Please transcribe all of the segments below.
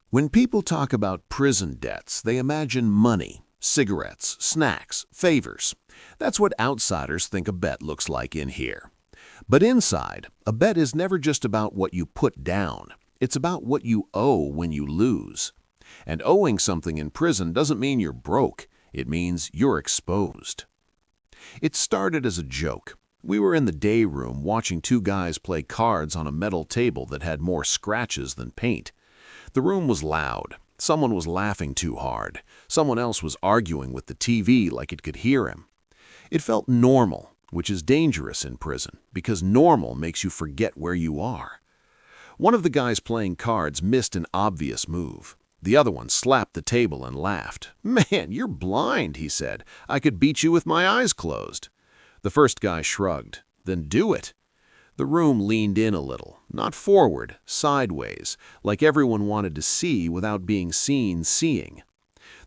When people talk about prison debts, they imagine money, cigarettes, snacks, favors. That's what outsiders think a bet looks like in here. But inside, a bet is never just about what you put down. It's about what you owe when you lose. And owing something in prison doesn't mean you're broke. It means you're exposed. It started as a joke. We were in the day room watching two guys play cards on a metal table that had more scratches than paint. The room was loud. Someone was laughing too hard. Someone else was arguing with the TV like it could hear him. It felt normal, which is dangerous in prison, because normal makes you forget where you are. One of the guys playing cards missed an obvious move. The other one slapped the table and laughed. "Man, you're blind," he said. "I could beat you with my eyes closed." The first guy shrugged. "Then do it." The room leaned in a little, not forward, sideways, like everyone wanted to see without being seen seeing.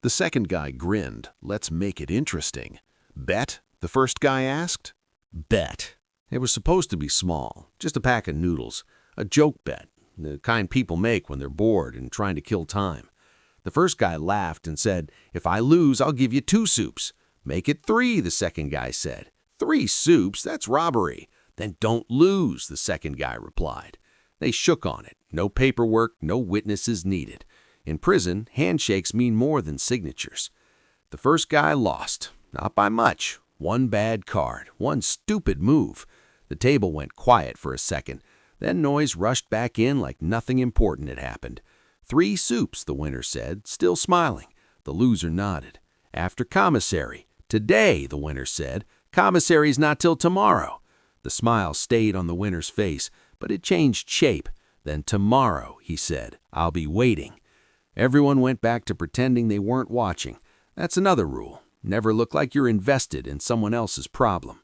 The second guy grinned. "Let's make it interesting." "Bet?" the first guy asked. Bet. It was supposed to be small, just a pack of noodles, a joke bet, the kind people make when they're bored and trying to kill time. The first guy laughed and said, "If I lose, I'll give you 2 soups. "Make it 3, the second guy said. "3 soups? That's robbery." "Then don't lose," the second guy replied. They shook on it. No paperwork, no witnesses needed. In prison, handshakes mean more than signatures. The first guy lost, not by much. One bad card, one stupid move. The table went quiet for a second. Then noise rushed back in like nothing important had happened. 3 soups, the winner said, still smiling. The loser nodded. "After commissary." "Today," the winner said. "Commissary's not till tomorrow." The smile stayed on the winner's face, but it changed shape. "Then tomorrow," he said. "I'll be waiting." Everyone went back to pretending they weren't watching. That's another rule. Never look like you're invested in someone else's problem.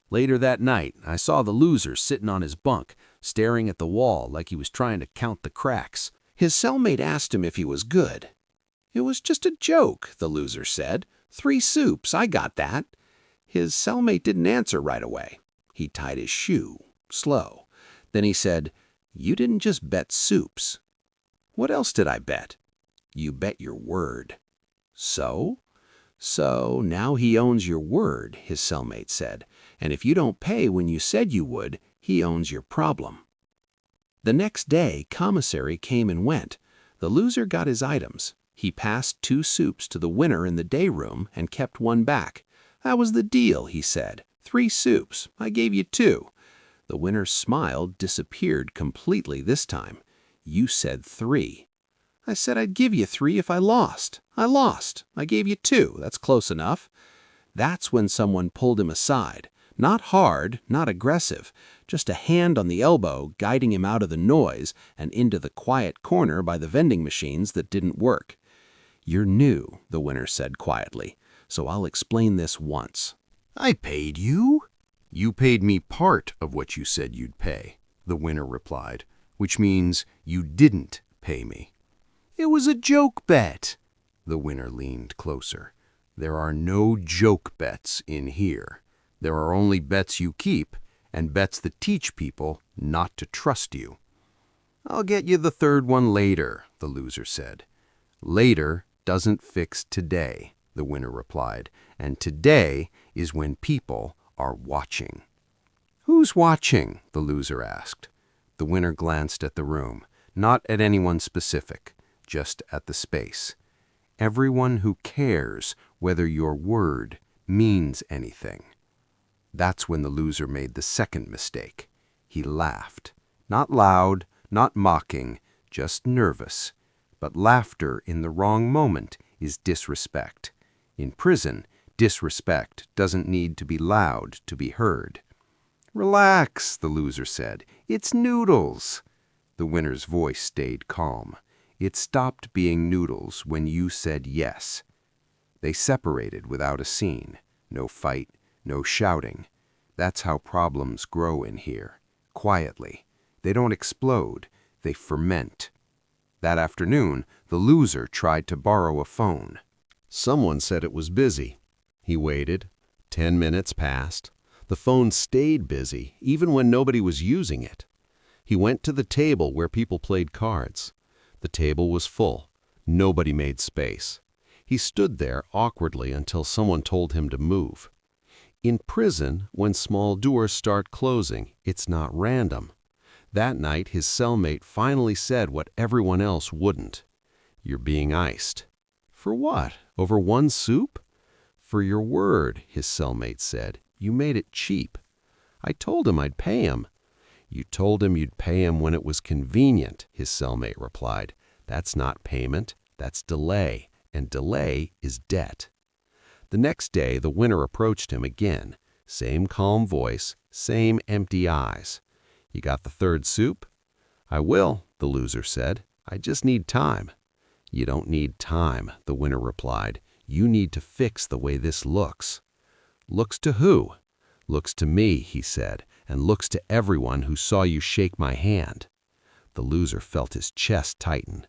Later that night, I saw the loser sitting on his bunk, staring at the wall like he was trying to count the cracks. His cellmate asked him if he was good. "It was just a joke," the loser said. 3 soups, I got that." His cellmate didn't answer right away. He tied his shoe, slow. Then he said, "You didn't just bet soups." "What else did I bet?" "You bet your word." "So?" "So now he owns your word," his cellmate said. "And if you don't pay when you said you would, he owns your problem." The next day, commissary came and went. The loser got his items. He passed 2 soups to the winner in the day room and kept 1 back. "That was the deal," he said. 3 soups. I gave you 2. The winner's smile disappeared completely this time. "You said 3. "I said I'd give you 3 if I lost. I lost. I gave you 2. That's close enough." That's when someone pulled him aside. Not hard, not aggressive, just a hand on the elbow guiding him out of the noise and into the quiet corner by the vending machines that didn't work. "You're new," the winner said quietly, "so I'll explain this once." "I paid you." "You paid me part of what you said you'd pay," the winner replied, "which means you didn't pay me." "It was a joke bet." The winner leaned closer. "There are no joke bets in here. There are only bets you keep and bets that teach people not to trust you." "I'll get you the 3rd one later," the loser said. "Later doesn't fix today," the winner replied, "and today is when people are watching." "Who's watching?" the loser asked. The winner glanced at the room, not at anyone specific, just at the space. "Everyone who cares whether your word means anything." That's when the loser made the second mistake. He laughed. Not loud, not mocking, just nervous. But laughter in the wrong moment is disrespect. In prison, disrespect doesn't need to be loud to be heard. "Relax," the loser said. "It's noodles." The winner's voice stayed calm. "It stopped being noodles when you said yes." They separated without a scene. No fight, no shouting. That's how problems grow in here. Quietly. They don't explode. They ferment. That afternoon, the loser tried to borrow a phone. Someone said it was busy. He waited. 10 minutes passed. The phone stayed busy, even when nobody was using it. He went to the table where people played cards. The table was full. Nobody made space. He stood there awkwardly until someone told him to move. In prison, when small doors start closing, it's not random. That night, his cellmate finally said what everyone else wouldn't. "You're being iced." "For what? Over one soup?" "For your word," his cellmate said. "You made it cheap." "I told him I'd pay him." "You told him you'd pay him when it was convenient," his cellmate replied. "That's not payment, that's delay, and delay is debt." The next day, the winner approached him again. Same calm voice, same empty eyes. "You got the third soup?" "I will," the loser said. "I just need time." "You don't need time," the winner replied. "You need to fix the way this looks." "Looks to who?" "Looks to me," he said, "and looks to everyone who saw you shake my hand." The loser felt his chest tighten.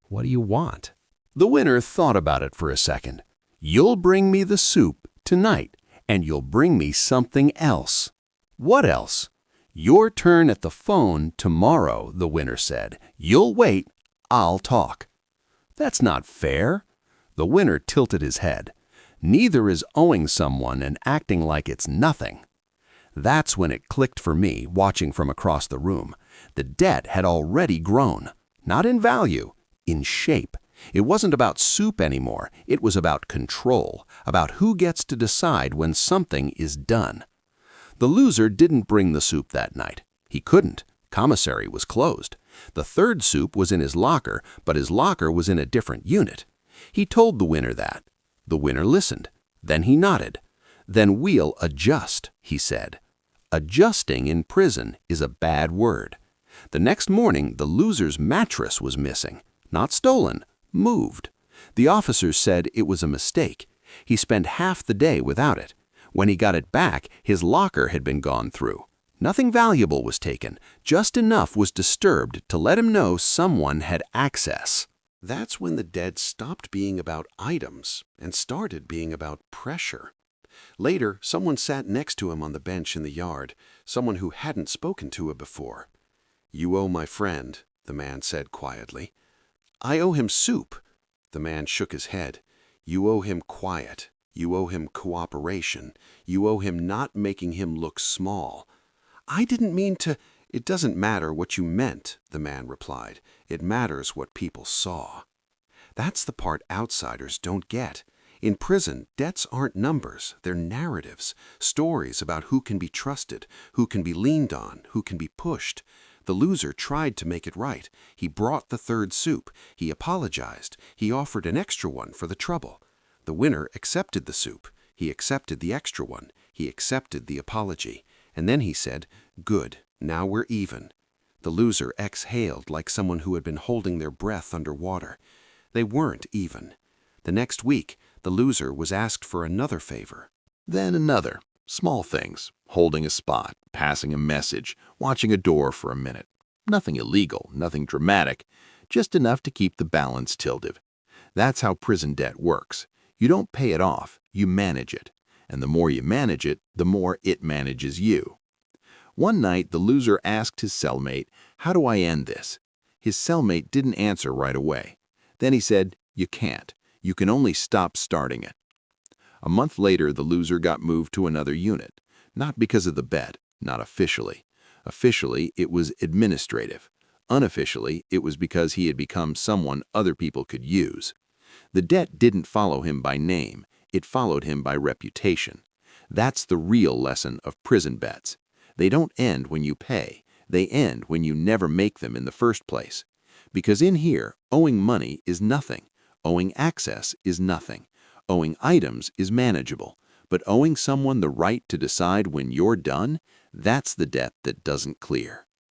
"What do you want?" The winner thought about it for a second. "You'll bring me the soup tonight, and you'll bring me something else." "What else?" "Your turn at the phone tomorrow," the winner said. "You'll wait, I'll talk." "That's not fair." The winner tilted his head. "Neither is owing someone and acting like it's nothing." That's when it clicked for me, watching from across the room. The debt had already grown, not in value, in shape. It wasn't about soup anymore. It was about control, about who gets to decide when something is done. The loser didn't bring the soup that night. He couldn't. Commissary was closed. The third soup was in his locker, but his locker was in a different unit. He told the winner that. The winner listened. Then he nodded. "Then we'll adjust," he said. Adjusting in prison is a bad word. The next morning, the loser's mattress was missing. Not stolen, moved. The officers said it was a mistake. He spent half the day without it. When he got it back, his locker had been gone through. Nothing valuable was taken. Just enough was disturbed to let him know someone had access. That's when the debt stopped being about items and started being about pressure. Later, someone sat next to him on the bench in the yard, someone who hadn't spoken to him before. "You owe my friend," the man said quietly. "I owe him soup." The man shook his head. "You owe him quiet. You owe him cooperation. You owe him not making him look small." "I didn't mean to—" "It doesn't matter what you meant," the man replied. "It matters what people saw." That's the part outsiders don't get. In prison, debts aren't numbers, they're narratives, stories about who can be trusted, who can be leaned on, who can be pushed. The loser tried to make it right. He brought the third soup. He apologized. He offered an extra one for the trouble. The winner accepted the soup. He accepted the extra one. He accepted the apology. And then he said, "Good, now we're even." The loser exhaled like someone who had been holding their breath underwater. They weren't even. The next week, the loser was asked for another favor. Then another. Small things. Holding a spot, passing a message, watching a door for a minute. Nothing illegal, nothing dramatic, just enough to keep the balance tilted. That's how prison debt works. You don't pay it off, you manage it. And the more you manage it, the more it manages you. One night, the loser asked his cellmate, "How do I end this?" His cellmate didn't answer right away. Then he said, "You can't. You can only stop starting it." A month later, the loser got moved to another unit. Not because of the bet, not officially. Officially, it was administrative. Unofficially, it was because he had become someone other people could use. The debt didn't follow him by name. It followed him by reputation. That's the real lesson of prison bets. They don't end when you pay. They end when you never make them in the first place. Because in here, owing money is nothing. Owing access is nothing. Owing items is manageable. But owing someone the right to decide when you're done, that's the debt that doesn't clear.